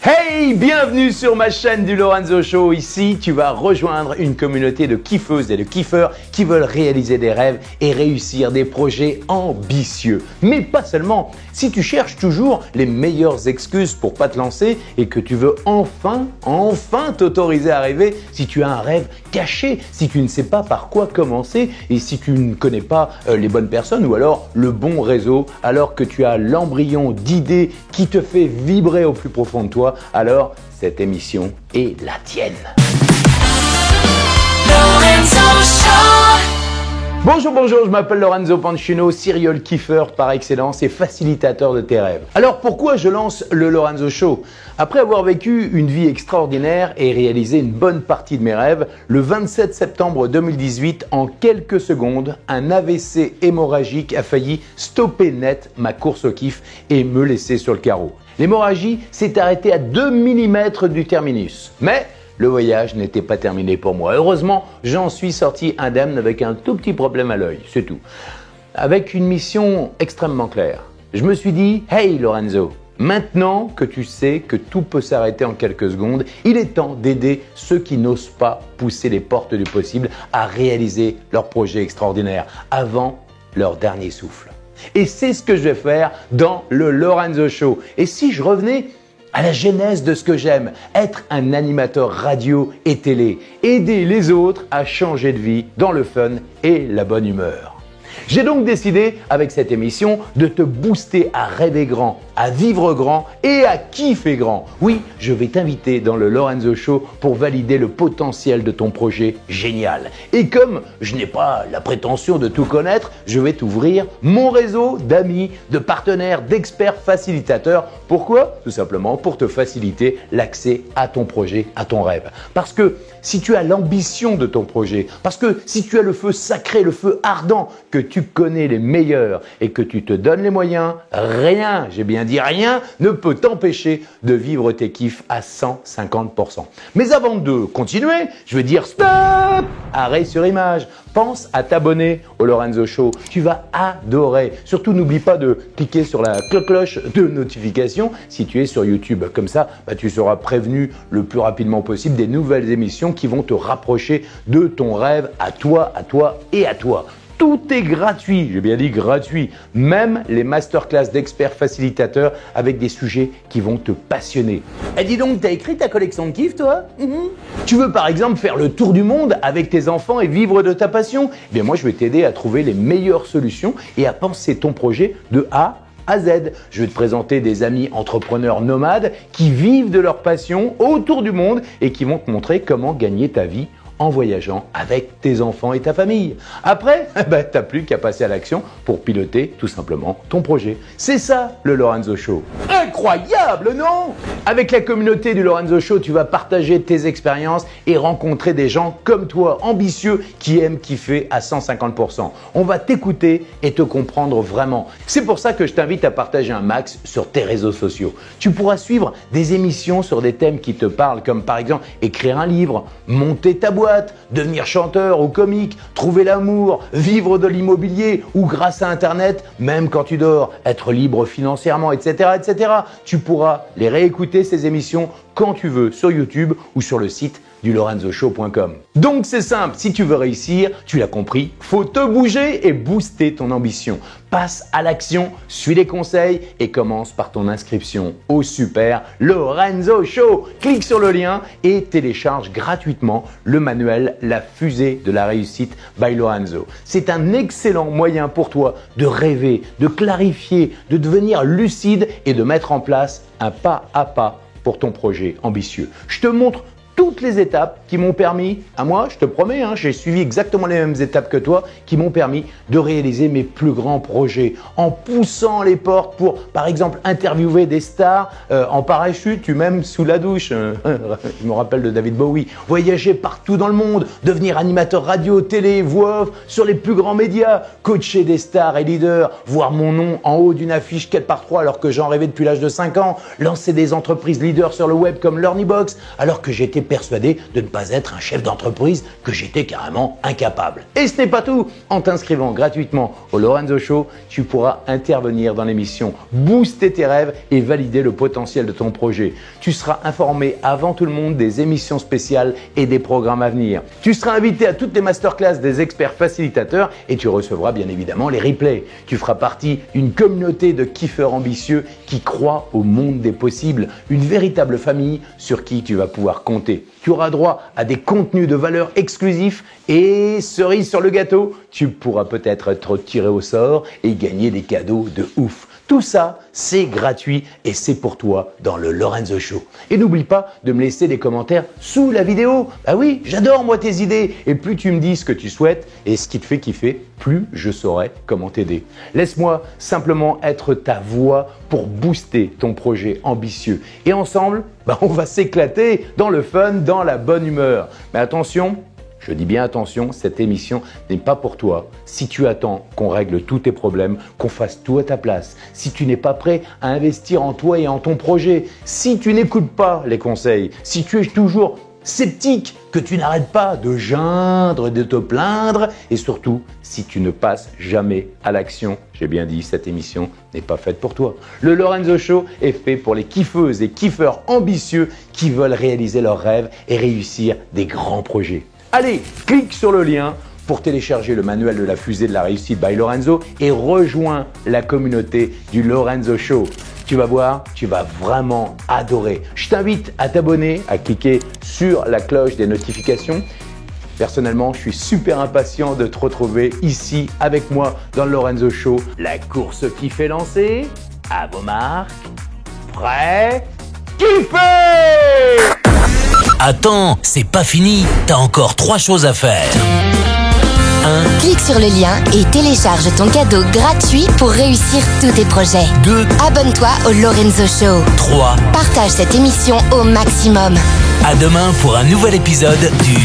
Hey, bienvenue sur ma chaîne du Lorenzo Show. Ici, tu vas rejoindre une communauté de kiffeuses et de kiffeurs qui veulent réaliser des rêves et réussir des projets ambitieux. Mais pas seulement. Si tu cherches toujours les meilleures excuses pour pas te lancer et que tu veux enfin t'autoriser à rêver, si tu as un rêve caché, si tu ne sais pas par quoi commencer et si tu ne connais pas les bonnes personnes ou alors le bon réseau, alors que tu as l'embryon d'idées qui te fait vibrer au plus profond de toi, alors cette émission est la tienne. Bonjour, je m'appelle Lorenzo Pancino, serial kiffer par excellence et facilitateur de tes rêves. Alors pourquoi je lance le Lorenzo Show? Après avoir vécu une vie extraordinaire et réalisé une bonne partie de mes rêves, le 27 septembre 2018, en quelques secondes, un AVC hémorragique a failli stopper net ma course au kiff et me laisser sur le carreau. L'hémorragie s'est arrêtée à 2 mm du terminus. Mais le voyage n'était pas terminé pour moi. Heureusement, j'en suis sorti indemne avec un tout petit problème à l'œil, c'est tout. Avec une mission extrêmement claire. Je me suis dit, hey Lorenzo, maintenant que tu sais que tout peut s'arrêter en quelques secondes, il est temps d'aider ceux qui n'osent pas pousser les portes du possible à réaliser leurs projets extraordinaires avant leur dernier souffle. Et c'est ce que je vais faire dans le Lorenzo Show. Et si je revenais à la genèse de ce que j'aime, être un animateur radio et télé, aider les autres à changer de vie dans le fun et la bonne humeur. J'ai donc décidé, avec cette émission, de te booster à rêver grand, à vivre grand et à kiffer grand. Oui, je vais t'inviter dans le Lorenzo Show pour valider le potentiel de ton projet génial. Et comme je n'ai pas la prétention de tout connaître, je vais t'ouvrir mon réseau d'amis, de partenaires, d'experts facilitateurs. Pourquoi? Tout simplement pour te faciliter l'accès à ton projet, à ton rêve. Parce que si tu as l'ambition de ton projet, parce que si tu as le feu sacré, le feu ardent, que tu connais les meilleurs et que tu te donnes les moyens, rien, j'ai bien dit rien, ne peut t'empêcher de vivre tes kiffs à 150%. Mais avant de continuer, je veux dire stop! Arrêt sur image. Pense à t'abonner au Lorenzo Show. Tu vas adorer. Surtout, n'oublie pas de cliquer sur la cloche de notification si tu es sur YouTube. Comme ça, tu seras prévenu le plus rapidement possible des nouvelles émissions qui vont te rapprocher de ton rêve à toi et à toi. Tout est gratuit, j'ai bien dit gratuit, même les masterclass d'experts facilitateurs avec des sujets qui vont te passionner. Et dis donc, t'as écrit ta collection de kiff, toi? Tu veux par exemple faire le tour du monde avec tes enfants et vivre de ta passion? Eh bien moi, je vais t'aider à trouver les meilleures solutions et à penser ton projet de A à Z. Je vais te présenter des amis entrepreneurs nomades qui vivent de leur passion autour du monde et qui vont te montrer comment gagner ta vie en voyageant avec tes enfants et ta famille. Après, t'as plus qu'à passer à l'action pour piloter tout simplement ton projet. C'est ça le Lorenzo Show. Incroyable, non? Avec la communauté du Lorenzo Show, tu vas partager tes expériences et rencontrer des gens comme toi, ambitieux, qui aiment kiffer à 150%. On va t'écouter et te comprendre vraiment. C'est pour ça que je t'invite à partager un max sur tes réseaux sociaux. Tu pourras suivre des émissions sur des thèmes qui te parlent, comme par exemple écrire un livre, monter ta boîte, devenir chanteur ou comique, trouver l'amour, vivre de l'immobilier ou grâce à Internet, même quand tu dors, être libre financièrement, etc., etc. Tu pourras les réécouter ces émissions quand tu veux sur YouTube ou sur le site du lorenzoshow.com. Donc c'est simple, si tu veux réussir, tu l'as compris, faut te bouger et booster ton ambition. Passe à l'action, suis les conseils et commence par ton inscription au super Lorenzo Show. Clique sur le lien et télécharge gratuitement le manuel La fusée de la réussite by Lorenzo. C'est un excellent moyen pour toi de rêver, de clarifier, de devenir lucide et de mettre en place un pas à pas pour ton projet ambitieux. Je te montre toutes les étapes qui m'ont permis, à moi, je te promets, j'ai suivi exactement les mêmes étapes que toi, qui m'ont permis de réaliser mes plus grands projets en poussant les portes pour, par exemple, interviewer des stars en parachute, ou même sous la douche. Je me rappelle de David Bowie. Voyager partout dans le monde, devenir animateur radio, télé, voix off, sur les plus grands médias, coacher des stars et leaders, voir mon nom en haut d'une affiche 4x3 alors que j'en rêvais depuis l'âge de 5 ans, lancer des entreprises leaders sur le web comme LearnyBox alors que j'étais persuadé de ne pas être un chef d'entreprise, que j'étais carrément incapable. Et ce n'est pas tout. En t'inscrivant gratuitement au Lorenzo Show, tu pourras intervenir dans l'émission, booster tes rêves et valider le potentiel de ton projet. Tu seras informé avant tout le monde des émissions spéciales et des programmes à venir. Tu seras invité à toutes les masterclass des experts facilitateurs et tu recevras bien évidemment les replays. Tu feras partie d'une communauté de kiffeurs ambitieux qui croient au monde des possibles, une véritable famille sur qui tu vas pouvoir compter. Tu auras droit à des contenus de valeur exclusifs et cerise sur le gâteau, tu pourras peut-être être tiré au sort et gagner des cadeaux de ouf. Tout ça, c'est gratuit et c'est pour toi dans le Lorenzo Show. Et n'oublie pas de me laisser des commentaires sous la vidéo. Bah oui, j'adore moi tes idées. Et plus tu me dis ce que tu souhaites et ce qui te fait kiffer, plus je saurai comment t'aider. Laisse-moi simplement être ta voix pour booster ton projet ambitieux. Et ensemble, on va s'éclater dans le fun, dans la bonne humeur. Mais attention, je dis bien attention, cette émission n'est pas pour toi. Si tu attends qu'on règle tous tes problèmes, qu'on fasse tout à ta place, si tu n'es pas prêt à investir en toi et en ton projet, si tu n'écoutes pas les conseils, si tu es toujours sceptique, que tu n'arrêtes pas de geindre et de te plaindre et surtout, si tu ne passes jamais à l'action, j'ai bien dit, cette émission n'est pas faite pour toi. Le Lorenzo Show est fait pour les kiffeuses et kiffeurs ambitieux qui veulent réaliser leurs rêves et réussir des grands projets. Allez, clique sur le lien pour télécharger le manuel de la fusée de la réussite by Lorenzo et rejoins la communauté du Lorenzo Show. Tu vas voir, tu vas vraiment adorer. Je t'invite à t'abonner, à cliquer sur la cloche des notifications. Personnellement, je suis super impatient de te retrouver ici avec moi dans le Lorenzo Show. La course qui fait lancer, à vos marques, prêts, kiffez! Attends, c'est pas fini, t'as encore 3 choses à faire. 1. Clique sur le lien et télécharge ton cadeau gratuit pour réussir tous tes projets. 2. Abonne-toi au Lorenzo Show. 3. Partage cette émission au maximum. À demain pour un nouvel épisode du